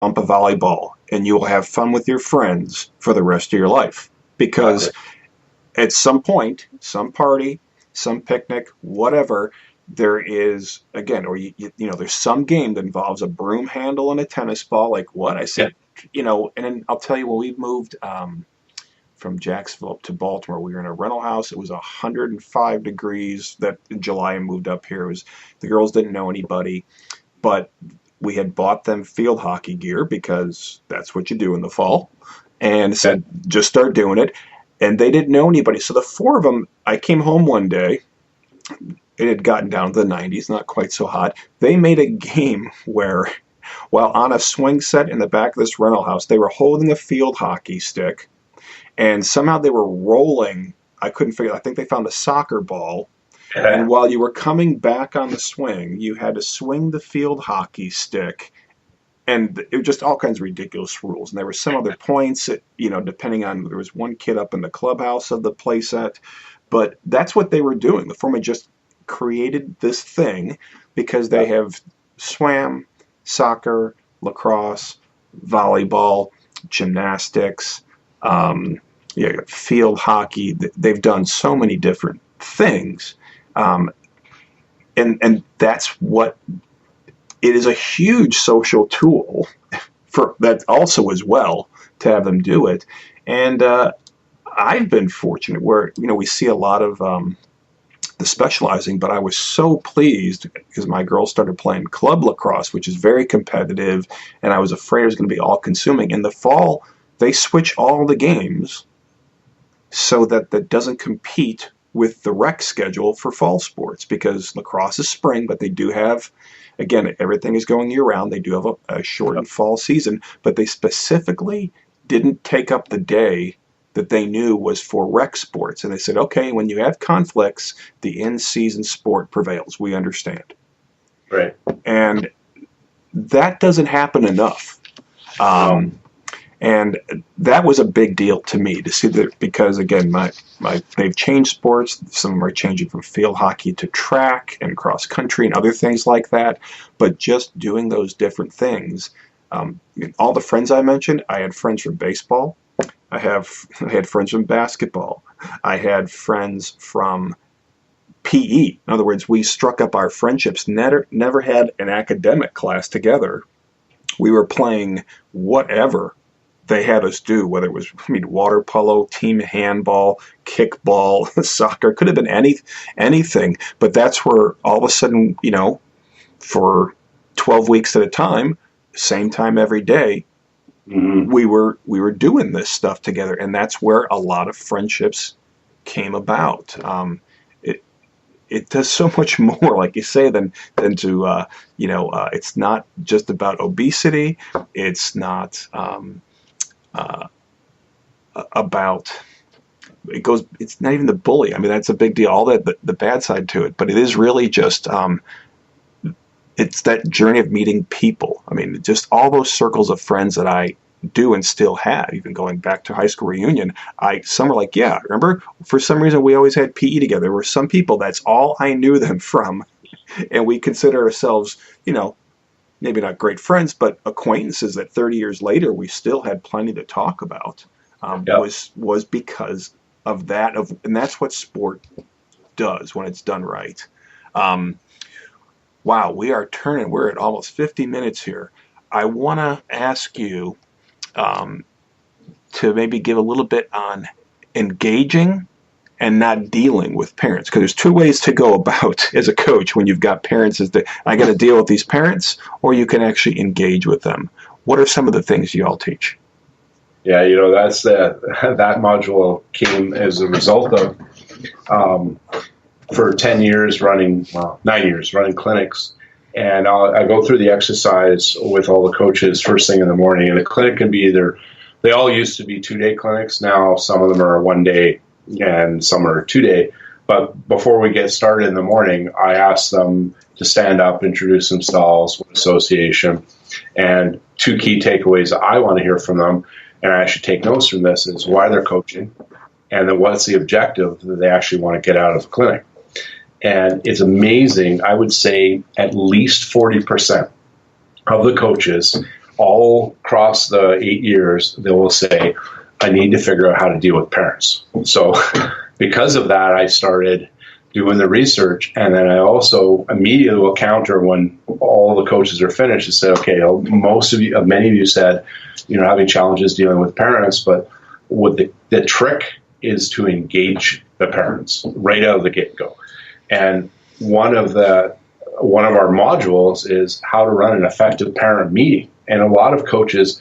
bump a volleyball, and you will have fun with your friends for the rest of your life. Because Exactly. at some point, some party, some picnic, whatever, there is again, or there's some game that involves a broom handle and a tennis ball. Like what I Yeah. said, and then I'll tell you when we moved from Jacksonville up to Baltimore, we were in a rental house. It was 105 degrees that in July and moved up here. It was the girls didn't know anybody, but we had bought them field hockey gear because that's what you do in the fall, and Yeah. said just start doing it. And they didn't know anybody, so the four of them. I came home one day. It had gotten down to the 90s, not quite so hot. They made a game where, while on a swing set in the back of this rental house, they were holding a field hockey stick, and somehow they were rolling. I couldn't figure. I think they found a soccer ball, and Yeah. while you were coming back on the swing, you had to swing the field hockey stick, and it was just all kinds of ridiculous rules. And there were some other points that, depending on, there was one kid up in the clubhouse of the playset, but that's what they were doing. The format just created this thing because they Yeah. have swam, soccer, lacrosse, volleyball, gymnastics, field hockey. They've done so many different things, um, and that's what it is, a huge social tool for that also as well to have them do it. And I've been fortunate where we see a lot of the specializing, but I was so pleased because my girls started playing club lacrosse, which is very competitive, and I was afraid it was going to be all consuming. In the fall, they switch all the games so that doesn't compete with the rec schedule for fall sports, because lacrosse is spring, but they do have, again, everything is going year round. They do have a shortened fall season, but they specifically didn't take up the day that they knew was for rec sports. And they said, okay, when you have conflicts, the in-season sport prevails. We understand. Right. And that doesn't happen enough. No. Um, and that was a big deal to me to see that, because again, they've changed sports. Some of them are changing from field hockey to track and cross country and other things like that. But just doing those different things, all the friends I mentioned, I had friends from baseball. I had friends from basketball. I had friends from PE. In other words, we struck up our friendships. Never had an academic class together. We were playing whatever they had us do, whether it was, water polo, team handball, kickball, soccer, could have been anything. But that's where all of a sudden, for 12 weeks at a time, same time every day, Hmm. we were doing this stuff together, and that's where a lot of friendships came about. It it does so much more, like you say, than to it's not just about obesity. It's not uh, about it goes. It's not even the bully. I mean, that's a big deal. All the bad side to it, but it is really just it's that journey of meeting people. I mean, just all those circles of friends that I do and still have, even going back to high school reunion. Some are like, yeah, remember, for some reason we always had PE together. There were some people that's all I knew them from, and we consider ourselves, maybe not great friends, but acquaintances that 30 years later we still had plenty to talk about. Yep. Was because of that, and that's what sport does when it's done right. Um, wow, we're at almost 50 minutes here. I want to ask you um, to maybe give a little bit on engaging and not dealing with parents, because there's two ways to go about as a coach when you've got parents: is that I got to deal with these parents, or you can actually engage with them. What are some of the things you all teach? Yeah, that's that module came as a result of um, for 10 years running, well, 9 years running clinics. And I go through the exercise with all the coaches first thing in the morning. And the clinic can be they all used to be 2-day clinics. Now some of them are 1 day and some are 2 day. But before we get started in the morning, I ask them to stand up, introduce themselves, what association, and two key takeaways I want to hear from them. And I actually take notes from this is why they're coaching, and then what's the objective that they actually want to get out of the clinic. And it's amazing. I would say at least 40% of the coaches all across the 8 years, they will say, I need to figure out how to deal with parents. So because of that, I started doing the research, and then I also immediately will counter when all the coaches are finished and say, okay, many of you said, having challenges dealing with parents, but what the trick is to engage the parents right out of the get-go. And one of our modules is how to run an effective parent meeting. And a lot of coaches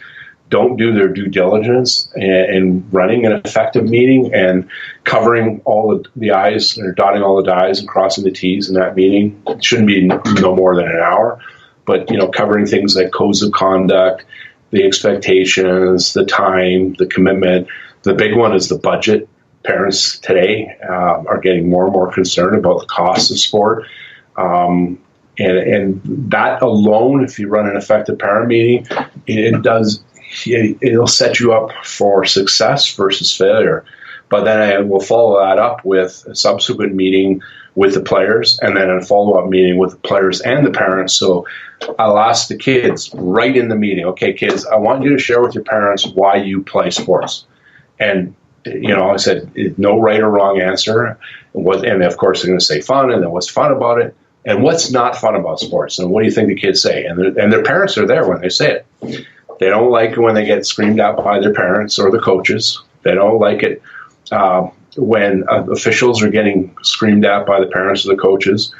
don't do their due diligence in running an effective meeting and covering all the I's, or dotting all the I's and crossing the T's in that meeting. It shouldn't be no more than an hour, but covering things like codes of conduct, the expectations, the time, the commitment. The big one is the budget. Parents today are getting more and more concerned about the cost of sport. And that alone, if you run an effective parent meeting, it'll set you up for success versus failure. But then I will follow that up with a subsequent meeting with the players, and then a follow-up meeting with the players and the parents. So I'll ask the kids right in the meeting, okay, kids, I want you to share with your parents why you play sports. And, I said, no right or wrong answer. And of course, they're going to say fun, and then what's fun about it, and what's not fun about sports. And what do you think the kids say? And their parents are there when they say it. They don't like it when they get screamed at by their parents or the coaches. They don't like it when officials are getting screamed at by the parents or the coaches.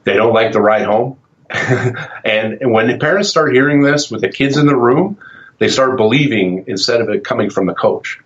They don't like the ride home. and when the parents start hearing this with the kids in the room, they start believing instead of it coming from the coach.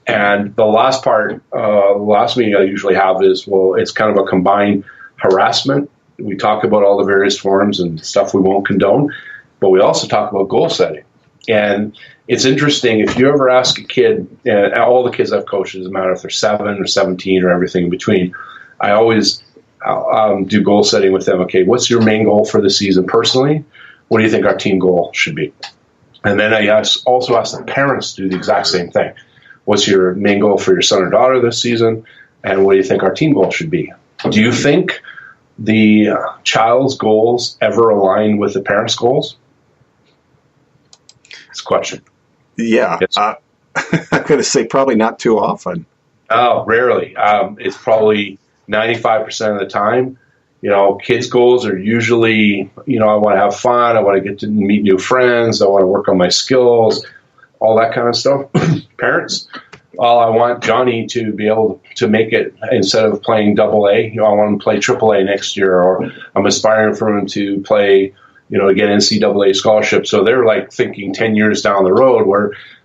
And the last part, the last meeting I usually have is, it's kind of a combined harassment. We talk about all the various forms and stuff we won't condone, but we also talk about goal setting. And it's interesting, if you ever ask a kid, and all the kids I've coached, it doesn't matter if they're 7 or 17 or everything in between, I always do goal setting with them. Okay, what's your main goal for the season personally? What do you think our team goal should be? And then I also ask the parents to do the exact same thing. What's your main goal for your son or daughter this season? And what do you think our team goal should be? Do you think the child's goals ever align with the parents' goals? It's a question. Yeah. Yes. I'm going to say probably not too often. Oh, rarely. It's probably 95% of the time. Kids' goals are usually, I want to have fun. I want to get to meet new friends. I want to work on my skills, all that kind of stuff. Parents, I want Johnny to be able to make it instead of playing AA. I want him to play AAA next year, or I'm aspiring for him to play, to get NCAA scholarship. So they're like thinking 10 years down the road,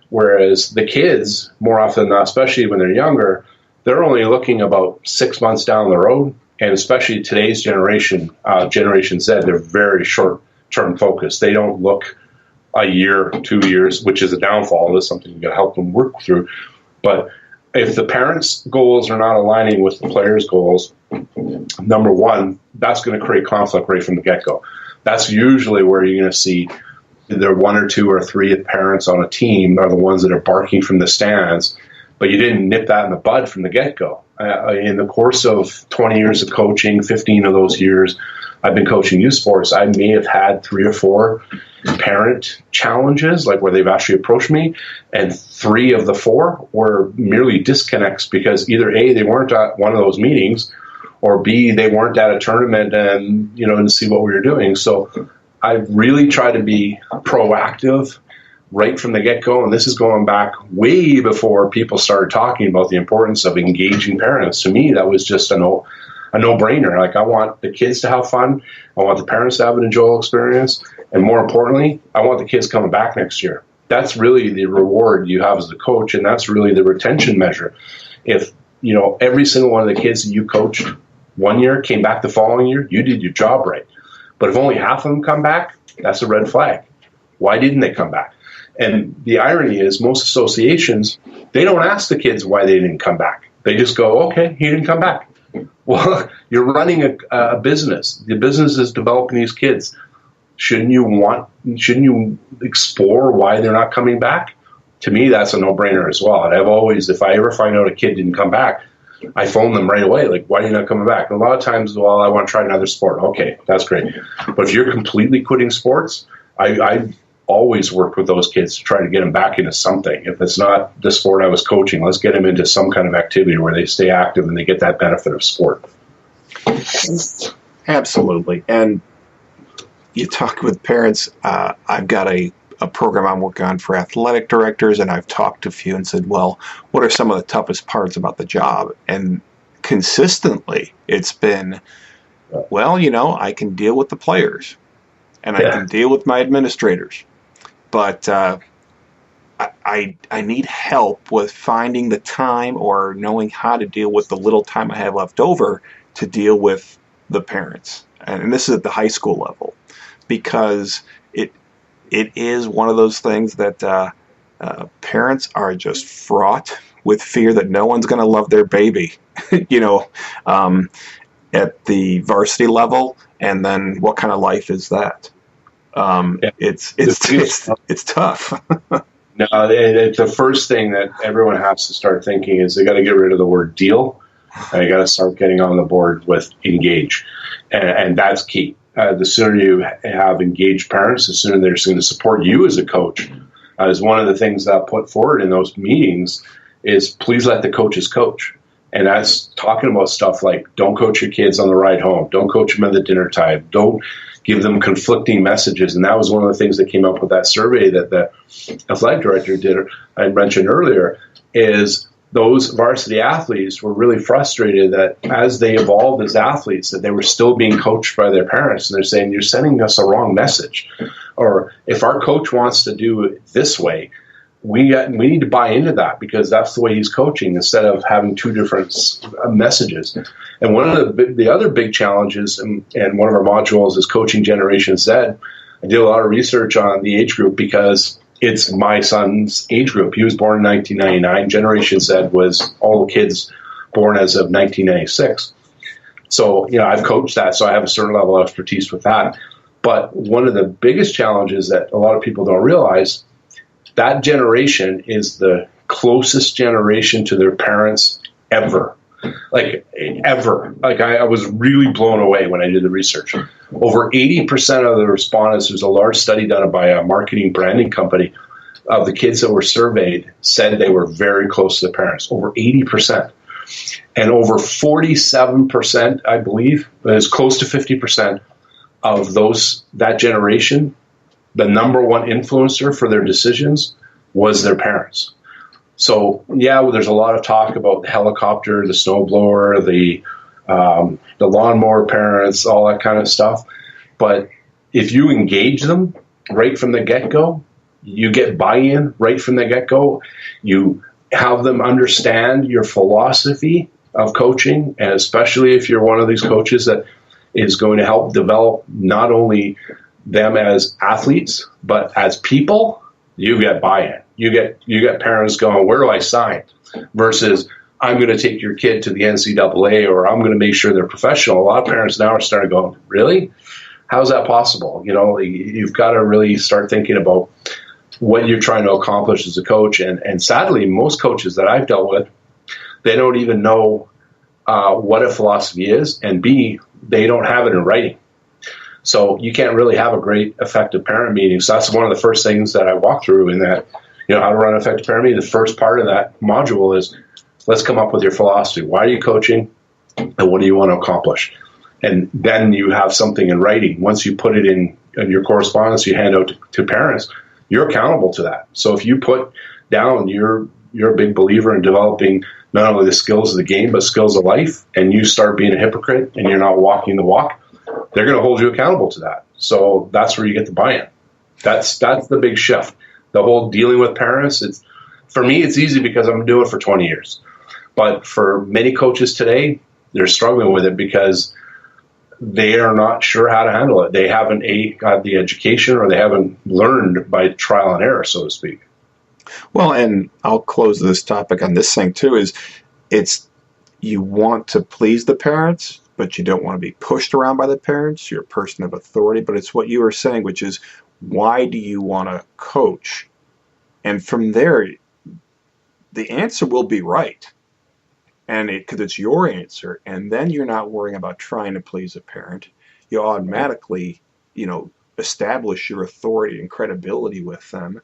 whereas the kids, more often than not, especially when they're younger, they're only looking about 6 months down the road. And especially today's generation, Generation Z, they're very short-term focused. They don't look a year, 2 years, which is a downfall. That's something you got to help them work through. But if the parents' goals are not aligning with the players' goals, number one, that's going to create conflict right from the get-go. That's usually where you're going to see either 1 or 2 or 3 parents on a team are the ones that are barking from the stands, but you didn't nip that in the bud from the get-go. In the course of 20 years of coaching, 15 of those years I've been coaching youth sports, I may have had 3 or 4 parent challenges, like where they've actually approached me, and 3 of the 4 were merely disconnects because either A, they weren't at one of those meetings, or B, they weren't at a tournament and see what we were doing. So I really try to be proactive right from the get-go, and this is going back way before people started talking about the importance of engaging parents. To me, that was just a no-brainer. Like, I want the kids to have fun. I want the parents to have an enjoyable experience. And more importantly, I want the kids coming back next year. That's really the reward you have as a coach, and that's really the retention measure. If, every single one of the kids that you coached one year came back the following year, you did your job right. But if only half of them come back, that's a red flag. Why didn't they come back? And the irony is most associations, they don't ask the kids why they didn't come back. They just go, okay, he didn't come back. Well, you're running a business. The business is developing these kids. Shouldn't you explore why they're not coming back? To me, that's a no-brainer as well. And I've always, if I ever find out a kid didn't come back, I phone them right away, like, why are you not coming back? And a lot of times, well, I want to try another sport. Okay, that's great. But if you're completely quitting sports, I always worked with those kids to try to get them back into something. If it's not the sport I was coaching, let's get them into some kind of activity where they stay active and they get that benefit of sport. Absolutely. And you talk with parents. I've got a program I'm working on for athletic directors, and I've talked to a few and said, well, what are some of the toughest parts about the job? And consistently, it's been, well, I can deal with the players, and I can deal with my administrators, but I need help with finding the time or knowing how to deal with the little time I have left over to deal with the parents. And this is at the high school level, because it is one of those things that parents are just fraught with fear that no one's going to love their baby, at the varsity level. And then what kind of life is that? It's tough. No, the first thing that everyone has to start thinking is they got to get rid of the word deal, and they got to start getting on the board with engage, and that's key. The sooner you have engaged parents, the sooner they're going to support you as a coach. As one of the things that I put forward in those meetings is please let the coaches coach. And that's talking about stuff like don't coach your kids on the ride home, don't coach them at the dinner time, don't give them conflicting messages. And that was one of the things that came up with that survey that the athletic director did, I mentioned earlier, is those varsity athletes were really frustrated that as they evolved as athletes, that they were still being coached by their parents. And they're saying, you're sending us a wrong message. Or if our coach wants to do it this way, we need to buy into that because that's the way he's coaching instead of having two different messages. And one of the other big challenges, and one of our modules is coaching Generation Z. I did a lot of research on the age group because it's my son's age group. He was born in 1999. Generation Z was all the kids born as of 1996. So, I've coached that, so I have a certain level of expertise with that. But one of the biggest challenges that a lot of people don't realize, that generation is the closest generation to their parents ever. Ever. I was really blown away when I did the research. Over 80% of the respondents, there's a large study done by a marketing branding company, of the kids that were surveyed said they were very close to their parents. Over 80%. And over 47%, I believe, is close to 50% of that generation, the number one influencer for their decisions was their parents. So, there's a lot of talk about the helicopter, the snowblower, the lawnmower parents, all that kind of stuff. But if you engage them right from the get-go, you get buy-in right from the get-go, you have them understand your philosophy of coaching, and especially if you're one of these coaches that is going to help develop not only them as athletes, but as people, you get buy-in. You get parents going, where do I sign? Versus, I'm going to take your kid to the NCAA, or I'm going to make sure they're professional. A lot of parents now are starting going, really? How's that possible? You've got to really start thinking about what you're trying to accomplish as a coach. And sadly, most coaches that I've dealt with, they don't even know what a philosophy is, and B, they don't have it in writing. So you can't really have a great effective parent meeting. So that's one of the first things that I walk through in that, how to run an effective parent meeting. The first part of that module is let's come up with your philosophy. Why are you coaching, and what do you want to accomplish? And then you have something in writing. Once you put it in your correspondence you hand out to parents, you're accountable to that. So if you put down you're a big believer in developing not only the skills of the game, but skills of life, and you start being a hypocrite and you're not walking the walk, they're going to hold you accountable to that. So that's where you get the buy-in. That's the big shift. The whole dealing with parents, for me, it's easy because I'm doing it for 20 years. But for many coaches today, they're struggling with it because they are not sure how to handle it. They haven't got the education, or they haven't learned by trial and error, so to speak. Well, and I'll close this topic on this thing too, is you want to please the parents, but you don't want to be pushed around by the parents. You're a person of authority, but it's what you were saying, which is, why do you want to coach? And from there, the answer will be right. And because it's your answer, and then you're not worrying about trying to please a parent. You automatically, establish your authority and credibility with them,